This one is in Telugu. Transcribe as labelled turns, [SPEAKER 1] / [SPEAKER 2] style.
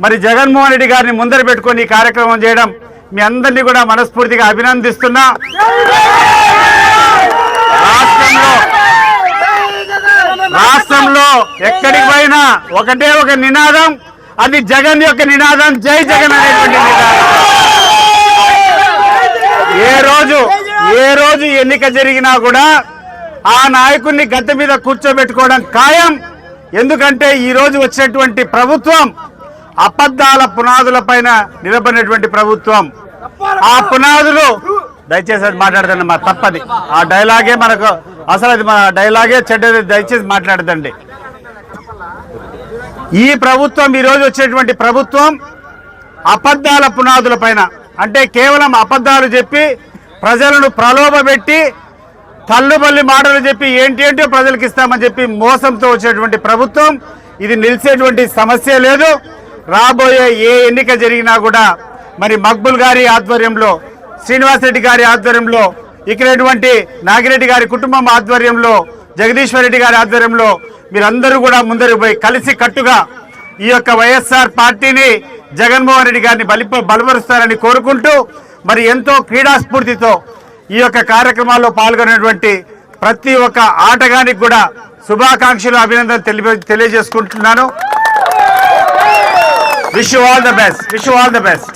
[SPEAKER 1] మరి జగన్మోహన్ రెడ్డి గారిని ముందర పెట్టుకొని ఈ కార్యక్రమం చేయడం మీ అందరినీ కూడా మనస్ఫూర్తిగా అభినందిస్తున్నా. రాష్ట్రంలో ఎక్కడికి పోయినా ఒకటే ఒక నినాదం, అది జగన్ యొక్క నినాదం, జై జగన్ అనేటువంటి నినాదం. ఏ రోజు ఎన్నిక జరిగినా కూడా ఆ నాయకుడిని గద్దె మీద కూర్చోబెట్టుకోవడం ఖాయం. ఎందుకంటే ఈ రోజు వచ్చినటువంటి ప్రభుత్వం అబద్ధాల పునాదుల పైన నిలబడినటువంటి ప్రభుత్వం. ఆ పునాదులు దయచేసి అది మాట్లాడదండి, మా తప్పది. ఆ డైలాగే మనకు అసలు అది మన డైలాగే చెడ్డది, దయచేసి మాట్లాడదండి. ఈ ప్రభుత్వం ఈరోజు వచ్చేటువంటి ప్రభుత్వం అబద్ధాల పునాదుల పైన, అంటే కేవలం అబద్ధాలు చెప్పి ప్రజలను ప్రలోభపెట్టి తల్లుబల్లి మాటలు చెప్పి ఏంటో ప్రజలకు ఇస్తామని చెప్పి మోసంతో వచ్చేటువంటి ప్రభుత్వం. ఇది నిలిచేటువంటి సమస్య లేదు. రాబోయే ఏ ఎన్నిక జరిగినా కూడా మరి మక్బుల్ గారి ఆధ్వర్యంలో, శ్రీనివాసరెడ్డి గారి ఆధ్వర్యంలో, ఇక్కడటువంటి నాగిరెడ్డి గారి కుటుంబం ఆధ్వర్యంలో, జగదీశ్వర్ రెడ్డి గారి ఆధ్వర్యంలో మీరందరూ కూడా ముందరికి పోయి కలిసి కట్టుగా ఈ యొక్క వైఎస్ఆర్ పార్టీని, జగన్మోహన్ రెడ్డి గారిని బలపరుస్తారని కోరుకుంటూ, మరి ఎంతో క్రీడాస్ఫూర్తితో ఈ యొక్క కార్యక్రమాల్లో పాల్గొనేటువంటి ప్రతి ఒక్క ఆటగానికి కూడా శుభాకాంక్షలు, అభినందనలు తెలియజేసుకుంటున్నాను. Wish you all the best.